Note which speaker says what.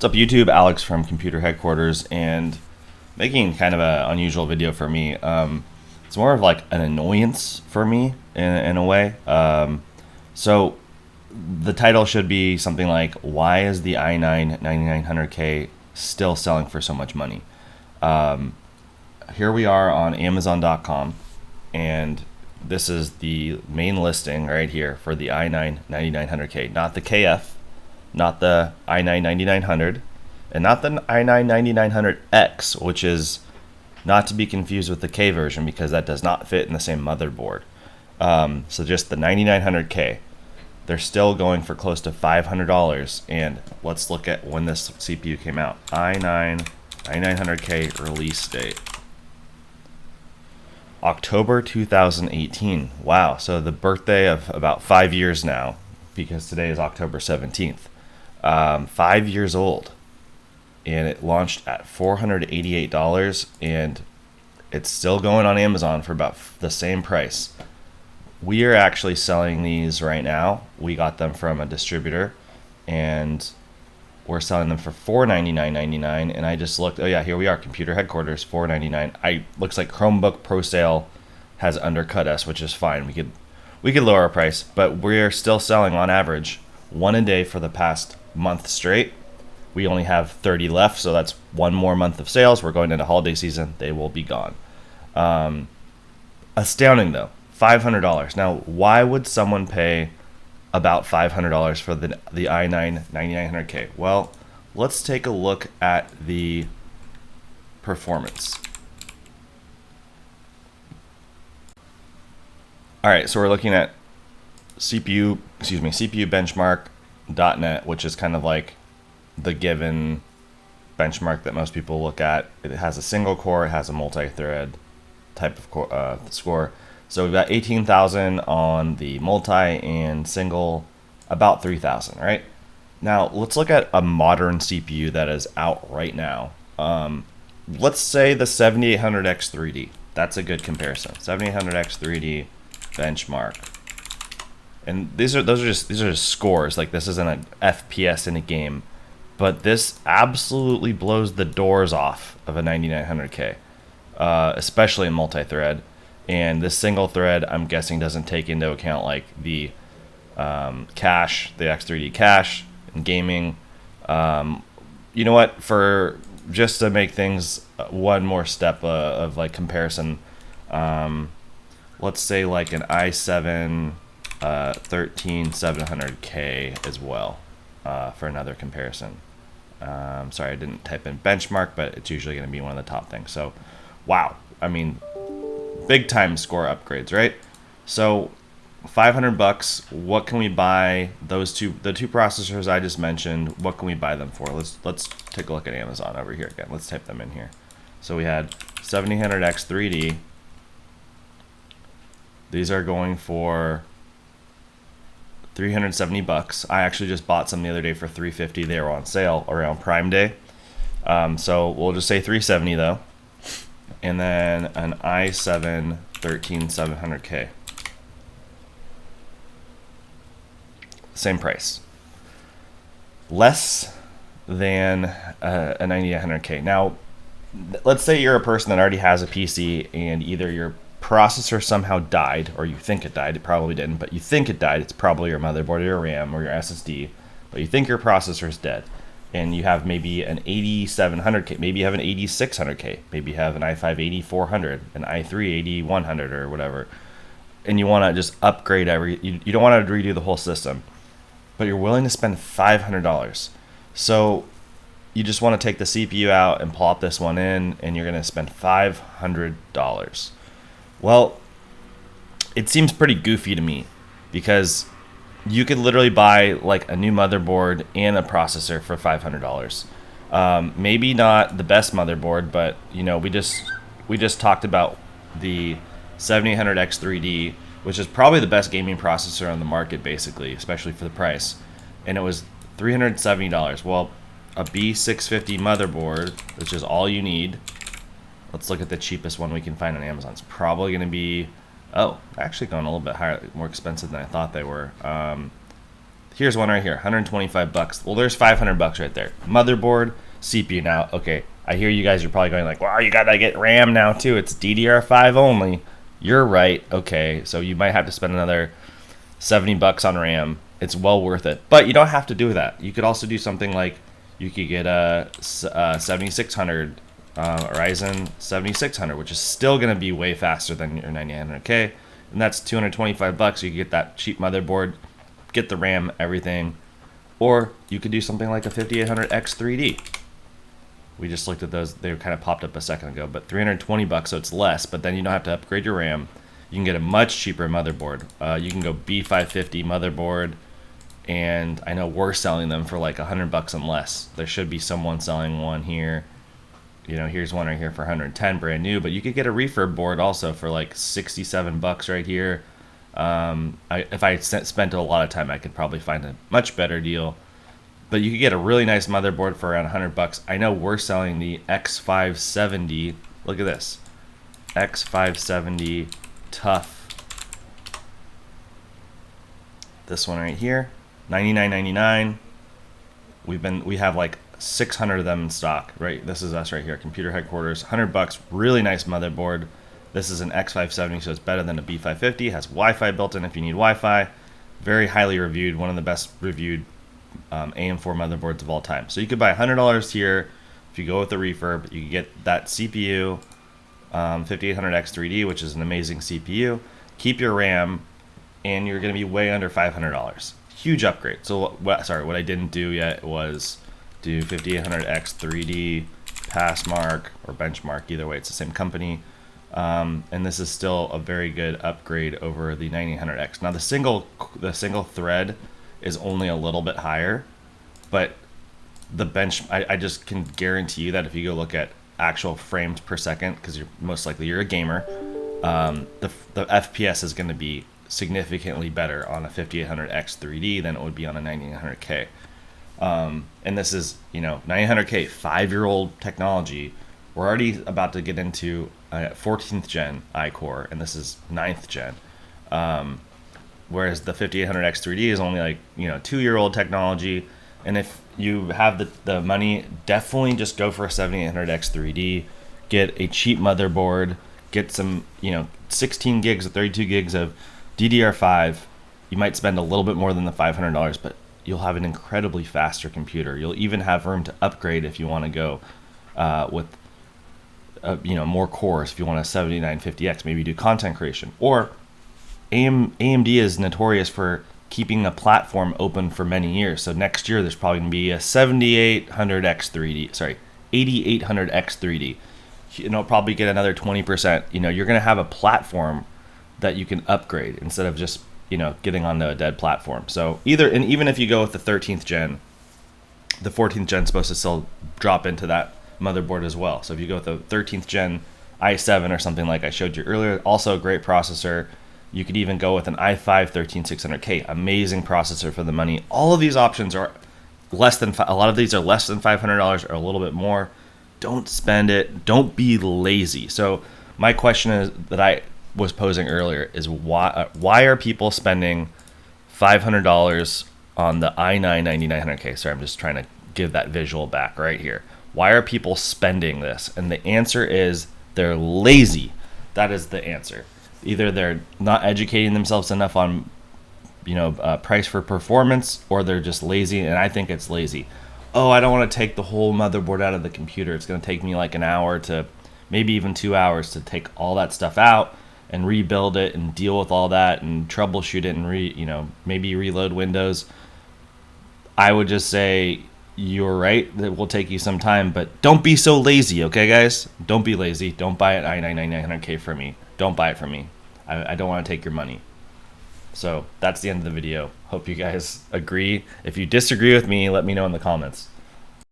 Speaker 1: What's up, YouTube? Alex from Computer Headquarters, and making kind of an unusual video for me. It's more of like an annoyance for me in a way. So the title should be something like, "Why is the i9-9900K still selling for so much money?" Here we are on Amazon.com, and this is the main listing right here for the i9-9900K, not the KF, not the i9-9900, and not the i9-9900X, which is not to be confused with the K version because that does not fit in the same motherboard. So just the 9900K. They're still going for close to $500, and let's look at when this CPU came out. i9-9900K release date. October 2018. Wow, so the birthday of about 5 years now, because today is October 17th. 5 years old, and it launched at $488, and it's still going on Amazon for about the same price. We are actually selling these right now. We got them from a distributor, and we're selling them for $499.99. And I just looked. Oh yeah, here we are. Computer Headquarters, $499. Looks like Chromebook Pro Sale has undercut us, which is fine. We could lower our price, but we're still selling on average one a day for the past month straight. We only have 30 left, so that's one more month of sales. We're going into holiday season. They will be gone. Astounding though, $500. Now, why would someone pay about $500 for the i9-9900K? Well, let's take a look at the performance. All right, so we're looking at CPU benchmark.net, which is kind of like the given benchmark that most people look at. It has a single core, it has a multi-thread type of score. So we've got 18,000 on the multi, and single about 3,000, right? Now let's look at a modern CPU that is out right now. Let's say the 7800X3D. That's a good comparison. 7800X3D benchmark. And these are just scores. Like, this isn't an FPS in a game, but this absolutely blows the doors off of a 9900K, especially in multi-thread. And this single thread, I'm guessing, doesn't take into account like the cache, the X3D cache in gaming. You know what? For just to make things one more step of like comparison, let's say like an i7 13700K as well, for another comparison. Sorry, I didn't type in benchmark, but it's usually going to be one of the top things. So, wow. I mean, big time score upgrades, right? So, $500. What can we buy the two processors I just mentioned? What can we buy them for? Let's take a look at Amazon over here again. Let's type them in here. So we had 7800X3D. These are going for $370. I actually just bought some the other day for $350. They were on sale around Prime Day. So we'll just say $370 though. And then an i7 13700K. Same price. Less than a 9800K. Now, let's say you're a person that already has a PC, and either your processor somehow died, or you think it died. It probably didn't, but you think it died. It's probably your motherboard or your RAM or your SSD, but you think your processor is dead. And you have maybe an 8700K, maybe you have an 8600K, maybe you have an i5-8400, an i3-8100 or whatever, and you want to just upgrade you don't want to redo the whole system, but you're willing to spend $500. So you just want to take the CPU out and plop this one in, and you're going to spend $500. Well, it seems pretty goofy to me, because you could literally buy like a new motherboard and a processor for $500. Maybe not the best motherboard, but you know, we just talked about the 7800X3D, which is probably the best gaming processor on the market, basically, especially for the price, and it was $370. Well, a B650 motherboard, which is all you need. Let's look at the cheapest one we can find on Amazon. It's probably going to be, oh, actually going a little bit higher, more expensive than I thought they were. Here's one right here, 125 bucks. Well, there's 500 bucks right there. Motherboard, CPU. Now, okay, I hear you guys are probably going like, wow, you gotta get RAM now too. It's DDR5 only. You're right. Okay, so you might have to spend another 70 bucks on RAM. It's well worth it. But you don't have to do that. You could also do something like you could get a 7600 Ryzen 7600, which is still going to be way faster than your 9900K, and that's 225 bucks. You could get that cheap motherboard, get the RAM, everything. Or you could do something like a 5800X 3D. We just looked at those. They kind of popped up a second ago, but 320 bucks, so it's less, but then you don't have to upgrade your RAM. You can get a much cheaper motherboard. You can go B550 motherboard, and I know we're selling them for like 100 bucks and less. There should be someone selling one here. You know, here's one right here for 110, brand new, but you could get a refurb board also for like 67 bucks right here. If I spent a lot of time, I could probably find a much better deal. But you could get a really nice motherboard for around 100 bucks. I know we're selling the X570. Look at this. X570 Tough. This one right here, $99.99. We have like 600 of them in stock, right? This is us right here, computer headquarters, 100 bucks, really nice motherboard. This is an X570, so it's better than a B550. Has Wi-Fi built in if you need Wi-Fi. Very highly reviewed, one of the best reviewed AM4 motherboards of all time. So you could buy $100 here. If you go with the refurb, you can get that CPU, 5800X 3D, which is an amazing CPU. Keep your RAM, and you're going to be way under $500. Huge upgrade. So what I didn't do yet was do 5800X 3D, Passmark or Benchmark. Either way, it's the same company. And this is still a very good upgrade over the 9900X. Now the single thread is only a little bit higher, but I just can guarantee you that if you go look at actual frames per second, because you're most likely you're a gamer, the FPS is going to be significantly better on a 5800X 3D than it would be on a 9900K. And this is, 9900K, 5-year-old technology. We're already about to get into 14th gen iCore, and this is 9th gen. Whereas the 5800X 3D is only like 2-year-old technology. And if you have the money, definitely just go for a 7800X 3D. Get a cheap motherboard. Get some 16 gigs or 32 gigs of DDR5. You might spend a little bit more than the $500, but you'll have an incredibly faster computer. You'll even have room to upgrade if you want to go with more cores. If you want a 7950X, maybe do content creation. Or AMD is notorious for keeping a platform open for many years. So next year there's probably going to be a 8800X 3D. Probably get another 20%. You're going to have a platform that you can upgrade instead of just getting onto a dead platform. So even if you go with the 13th gen, the 14th gen is supposed to still drop into that motherboard as well. So if you go with the 13th gen i7 or something like I showed you earlier, also a great processor. You could even go with an i5-13600K, amazing processor for the money. All of these options are a lot of these are less than $500 or a little bit more. Don't spend it. Don't be lazy. So my question is that I was posing earlier is why are people spending $500 on the i9-9900K? Sorry, I'm just trying to give that visual back right here. Why are people spending this? And the answer is they're lazy. That is the answer. Either they're not educating themselves enough on price for performance, or they're just lazy, and I think it's lazy. Oh, I don't want to take the whole motherboard out of the computer. It's going to take me like an hour to maybe even 2 hours to take all that stuff out and rebuild it and deal with all that and troubleshoot it and maybe reload Windows. I would just say you're right. That will take you some time, but don't be so lazy, okay, guys? Don't be lazy. Don't buy an i9-9900K from me. Don't buy it from me. I don't want to take your money. So that's the end of the video. Hope you guys agree. If you disagree with me, let me know in the comments.